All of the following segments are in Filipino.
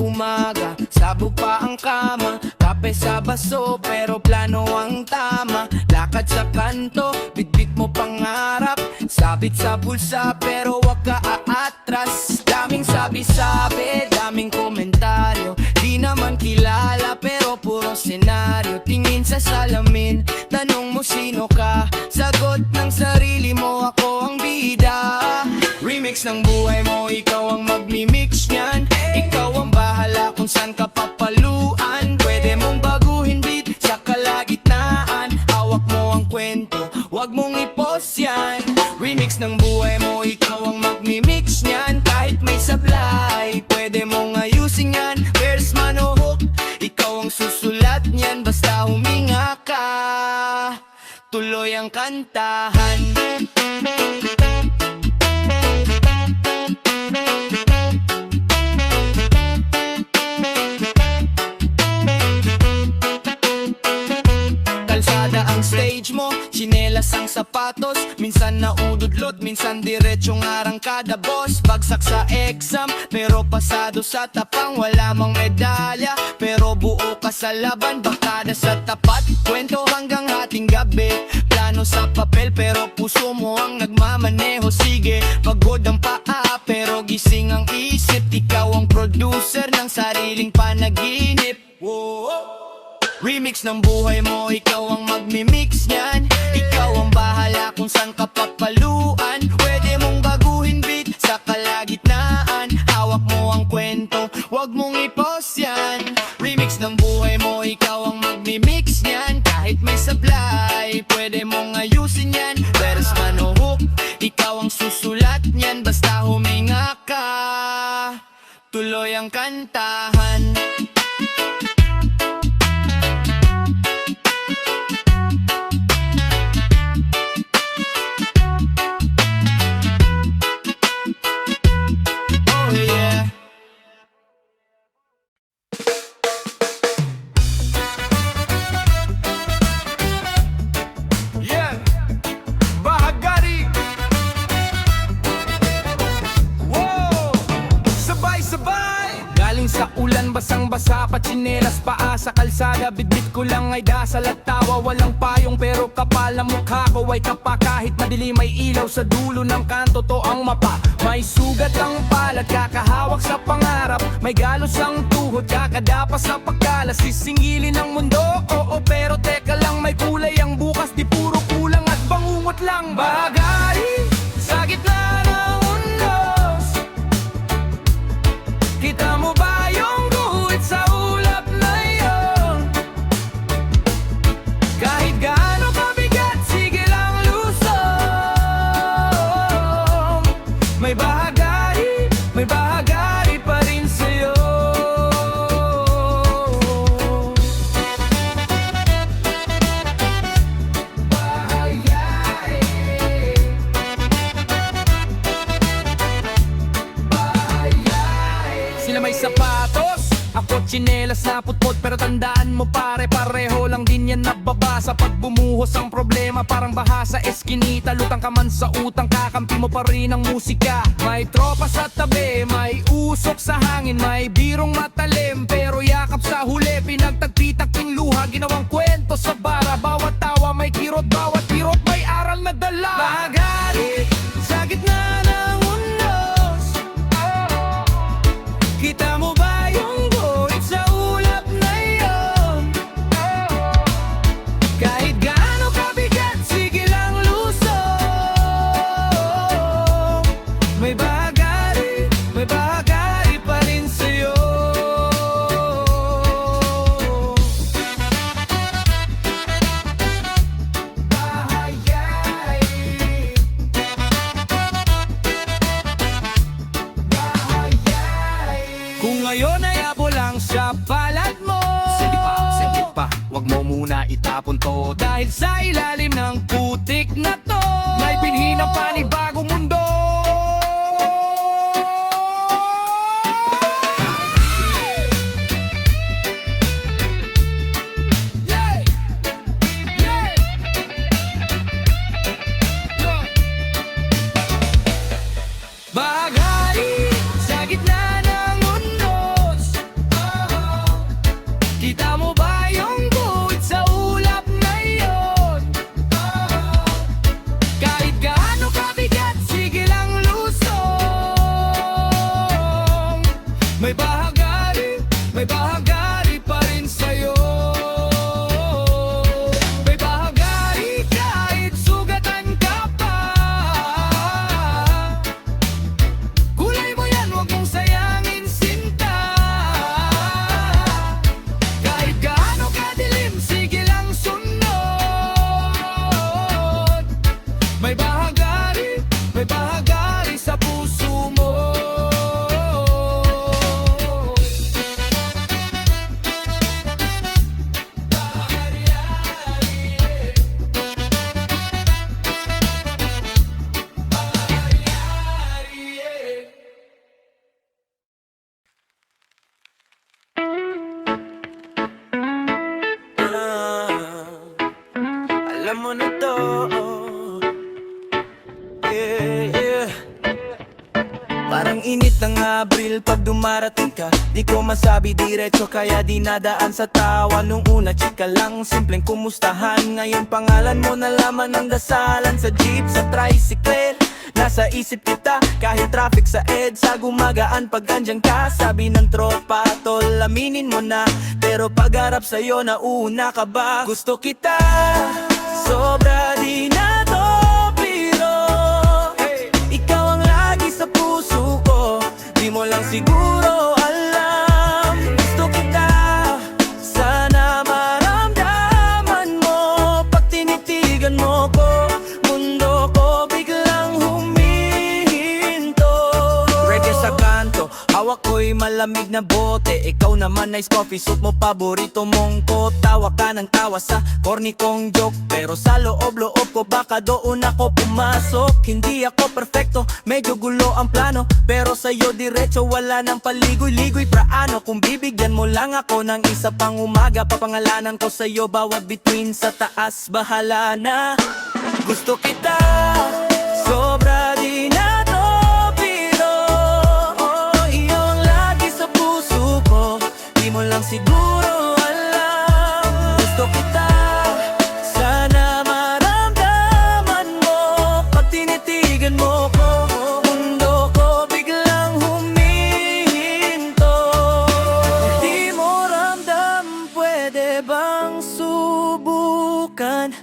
umaga, sabog pa ang kama, kape sa baso pero plano ang tama. Lakad sa kanto, bitbit mo pangarap, sabit sa bulsa pero wag ka aatras. Daming sabi-sabi, daming komentaryo, di naman kilala pero puro senaryo. Tingin sa salamin, tanong mo sino ka, sagot ng sarili mo, ako ang bida. Remix ng buhay mo, ikaw ang magmimix niyan. Ikaw ang bahala kung saan ka papaluan. Pwede mong baguhin beat sa kalagitnaan. Hawak mo ang kwento, wag mong i-post yan. Remix ng buhay mo, ikaw ang magmimix niyan. Kahit may sablay, pwede mong ayusin yan. Verse man o hook, ikaw ang susulat niyan. Basta huminga ka, tuloy ang kantahan. Kalsada ang stage mo, tsinelas ang sapatos. Minsan naududlot, minsan diretsong arangkada. Boss, bagsak sa exam, pero pasado sa tapang. Wala mang medalya, pero buo ka sa laban. Bakada sa tapat, kwento hanggang hating gabi. Plano sa papel, pero puso mo ang nagmamaneho. Sige, pagod ang paa, pero gising ang isip. Ikaw ang producer ng sariling panaginip. Whoa. Remix ng buhay mo, ikaw ang magmimix niyan. Ikaw ang bahala kung saan ka papaluan. Pwede mong baguhin beat sa kalagitnaan. Hawak mo ang kwento, wag mong i-post yan. Remix ng buhay mo, ikaw ang magmimix niyan. Kahit may sablay, pwede mong ayusin yan. Verse man o hook, ikaw ang susulat niyan. Basta huminga ka, tuloy ang kantahan. Sa ulan, basang-basa, patsinelas, paa sa kalsada. Bitbit ko lang ay dasal at tawa. Walang payong pero kapal ang mukha ko ay tapa. Kahit madilim may ilaw sa dulo ng kanto, to ang mapa. May sugat ang palad, kakahawak sa pangarap. May galos ang tuhod, kakadapas sa pagkalas. Sisingilin ang mundo, oo pero teka lang. May kulay ang bukas, di puro kulang at bangungot lang. Bagay sa gitna ng undos, kita mo ba yung guhit sa ulap na yon? Kahit gaano kabigat, sige lang lusong. May bahagari pa rin sa'yo. Sila may sapatos, ako tsinelas na putpot. Pero tandaan mo pare, pareho lang din yan nababasa. Pag bumuhos ang problema, parang baha sa eskinita. Lutang ka man sa utang, kakampi mo pa rin ang musika. May tropa sa tabi, may usok sa hangin. May birong matalim, pero yakap sa huli. Pinagtagpitakping luha, ginawang kwento sa bara. Bawat tawa may kirot, bawat kirot may aral na dala. Bahagari sa gitna ng undos, kita mo ba yung guhit sa ulap na yon? Kahit gaano kabigat, sige lang lusong. May bahagari pa rin sa'yo. Kung ngayon ay abo lang sa palad mo, sige pa, wag mo muna itapon to. Dahil sa ilalim ng putik na to, may binhi ng panibagong mundo. Bahagari sa gitna ng undos, may bahagari pa rin sa'yo. May bahagari kahit sugatan ka pa. Kulay mo yan, huwag mong sayangin sinta. Kahit gaano kadilim, sige lang sunod. May bahagari sa puso mo. Alam mo na to, yeah. Parang init ng Abril pag dumarating ka. Di ko masabi diretso kaya dinadaan sa tawa. Nung una chika lang, simpleng kumustahan. Ngayon pangalan mo na laman ng dasalan. Sa jeep, sa tricycle, nasa isip kita. Kahit traffic sa EDSA, gumagaan pag andyan ka. Sabi ng tropa, tol, aminin mo na. Pero pagharap sa'yo, nauna ka ba? Gusto kita, sobra di na to biro. Ikaw ang lagi sa puso ko, di mo lang siguro alam. Gusto kita, sana maramdaman mo. Pag tinitigan mo ko, mundo ko biglang humihinto. Reggae sa kanto, hawak ko'y malamig na bote. Ikaw naman nice coffee, soup mo paborito mong ko. Tawa ka ng tawa sa corny kong joke, pero sa loob-loob ko baka doon ako pumasok. Hindi ako perfecto, medyo gulo ang plano, pero sa'yo diretso wala nang paligoy-ligoy. Praano kung bibigyan mo lang ako ng isa pang umaga, papangalanan ko sa'yo bawat between sa taas. Bahala na, gusto kita, sobra di na to biro. Iyo ang lagi sa puso ko, di mo lang siguro alam. Gusto kita, sana maramdaman mo. Pag tinitigan mo ko, mundo ko biglang humihinto. Di mo ramdam, pwede bang subukan?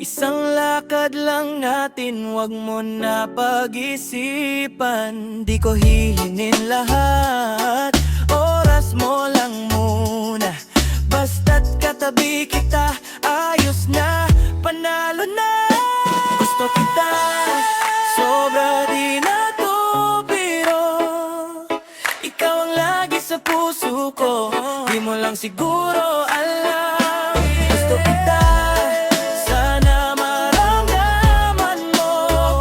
Isang lakad lang natin, wag mo na pag-isipan. Di ko hihinin lahat, oras mo lang muna. Basta't katabi kita, ayos na, panalo na. Gusto kita, sobra di na to biro. Ikaw ang lagi sa puso ko, di mo lang siguro alam. Gusto kita, sana maramdaman mo.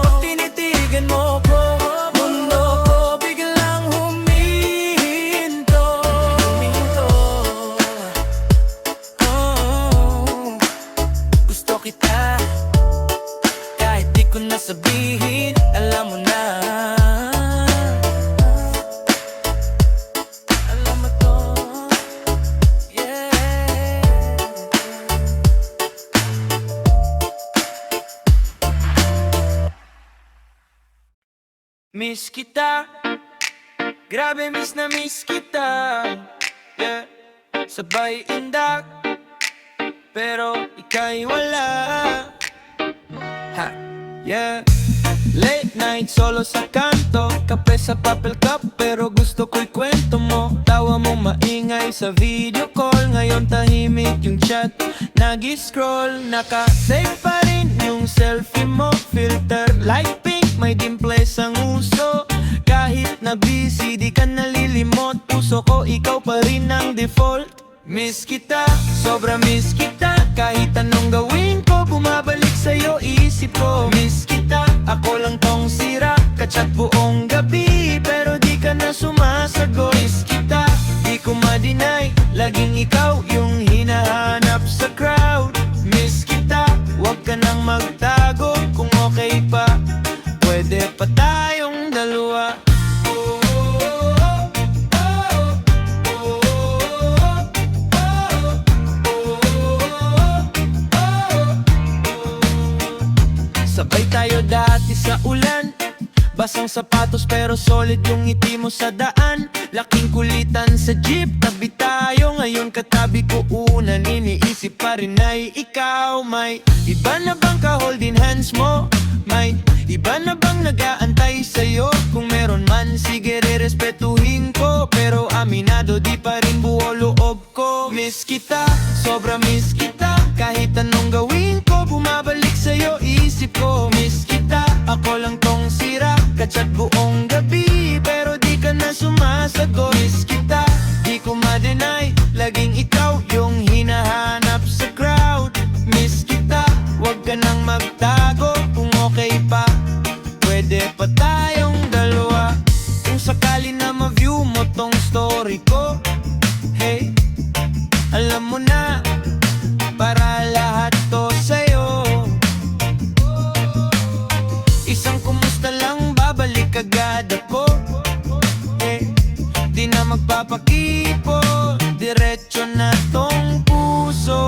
Pag tinitigan mo ko, mundo ko biglang humihinto. Gusto kita, kahit di ko nasabihin, alam mo na. Alam mo to, yeah. Miss kita, grabe miss na miss kita, yeah. Sabay indak, pero ika'y wala, ha, yeah. Late night solo sa kanto, kape sa papel cup, pero gusto ko'y kwento mo. Tawa mo maingay sa video call, ngayon tahimik yung chat, nag-scroll. Naka-save pa rin yung selfie mo, filter like pink, may dimples ang uso. Kahit na busy, di ka nalilimot, puso ko ikaw pa rin ang default. Miss kita, sobra miss kita, kahit anong gawin ko, bumabalik sa'yo isip ko. Miss kita, ako lang tong sira, kachat buong gabi, pero di ka na sumasagot. Miss kita, di ko ma-deny, laging ikaw yung hinahanap sa crowd. Miss kita, wag ka nang magtago, kung okay pa, pwede pa tayong dalawa. Sabay tayo dati sa ulan, basang sapatos pero solid yung ngiti mo sa daan. Laking kulitan sa jeep, tabi tayo ngayon katabi ko unan, iniisip pa rin ay ikaw. May iba na bang ka-holding hands mo? May iba na bang nag-aantay sa'yo? Kung meron man, sige re-respetuhin ko, pero aminado di pa rin buo loob ko. Miss kita, sobra miss kita, kahit anong gawin ko, bumabalik sa'yo isip ko. Miss kita, ako lang tong sira, kachat buong gabi, pero di ka na sumasagot. Miss kita, di ko ma-deny, laging ikaw yung hinahanap sa crowd. Miss kita, wag ka nang magtago, kung okay pa, pwede pa tayong dalawa. Kung sakali na ma-view mo tong story ko, hey, alam mo na, para lahat to sa'yo. Isang kumusta lang, babalik agad ako, hey, di na magpapakipo, diretso na tong puso.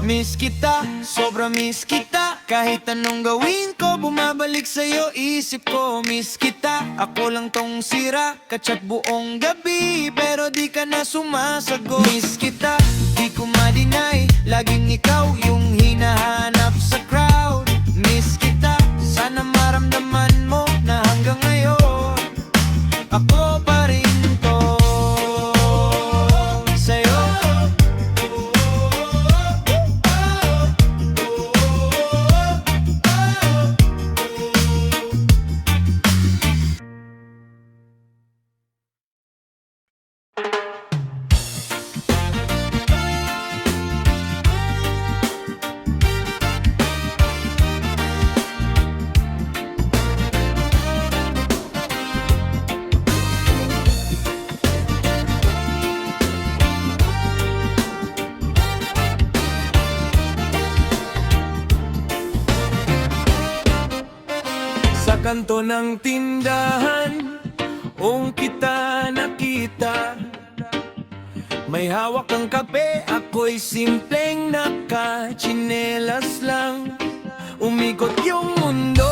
Miss kita, sobra miss kita, kahit anong gawin ko, bumabalik sa'yo isip ko. Miss kita, ako lang tong sira, kachat buong gabi, pero di ka na sumasagot. Miss kita, di ko ma-deny, laging ikaw yung hinahanap sa crowd. Miss kita, sana maramdaman mo na hanggang ngayon ako pa rin to sa'yo. Sa kanto ng tindahan, kita nakita, may hawak kang kape, ako'y simpleng naka-tsinelas lang. Umikot yung mundo,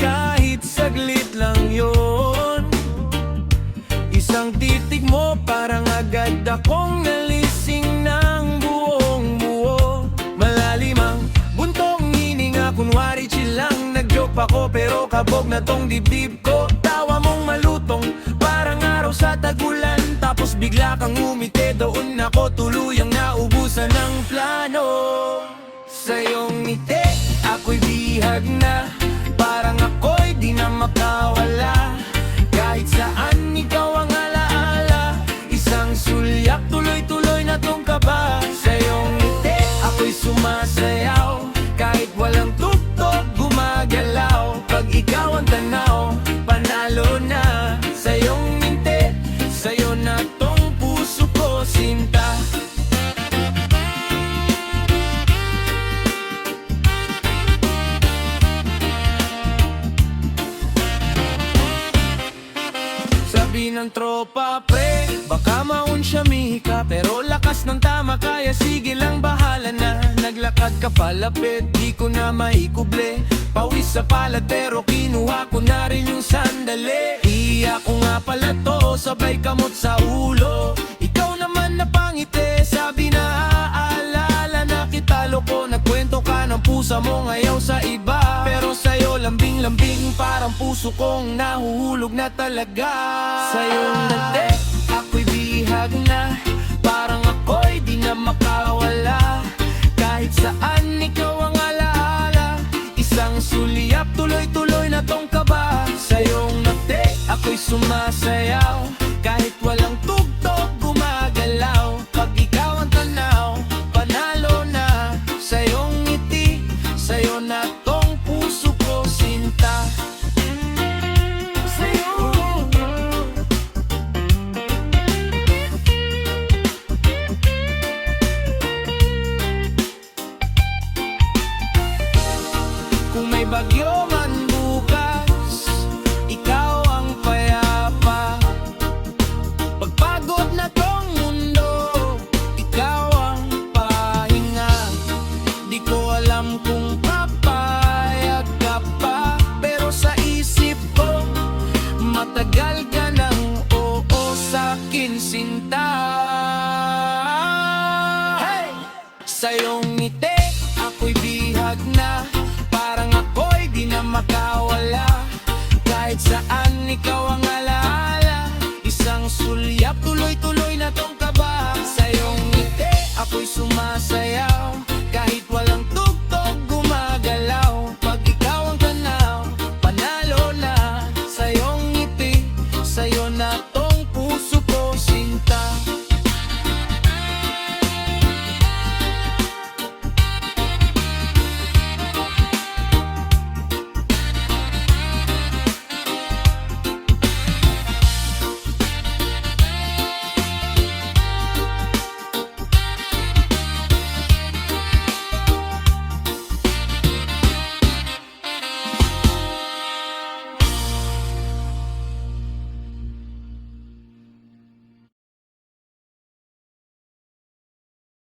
kahit saglit lang yon. Isang titig mo, parang agad akong nalising ng buong buo. Malalim ang buntong hininga, kunwari chill lang. Nag-joke ako pero kabog na tong dibdib ko. Tawa mong malutong, parang araw sa tagulan. Tapos bigla kang umite, doon ako tuluyang naubusan ng plano. Sa iyong ngiti, ako'y bihag na, parang ako'y di na makawala. Kahit saan ikaw ang alaala, isang sulyak, tuloy-tuloy na tong kaba. Sa iyong ngiti, ako'y sumasayaw, kahit walang tuktok, gumagalaw. Pag ikaw ang tanaw, panalo na. Sa iyong ngiti, sa'yo na tong puso ko sinta. Sabi ng tropa, pre, baka maunsyami ka, pero lakas ng tama, kaya sige lang bahala na. Naglakad ka palapit, di ko na maikuble, pawis sa palad pero kinuha ko na rin yung sandali. Iya ko nga pala to, sabay kamot sa ulo. Ikaw naman napangiti, sabi na aalala na kita loko. Nagkwento ka ng pusa mo ngayaw sa iba, pero sa'yo lambing-lambing, parang puso kong nahuhulog na talaga. Sa'yo nante, ako'y bihag na, parang ako'y di na makawala. Kahit saan ikaw ang alaala, isang suliyap, tuloy-tuloy na tong kaba. Sa'yong nante, ako'y sumasayaw, kahit walang tugtog, gumagalaw. Pag ikaw ang tanaw, panalo na. Sa'yong ngiti, sa'yo na tong puso ko sinta. Sa'yo sinta. Hey! Sa iyong ngiti, ako'y bihag na, parang ako'y di na makawala. Kahit saan ikaw ang alaala, isang sulyap, tuloy-tuloy na tong kaba. Sa iyong ngiti, ako'y sumasaya,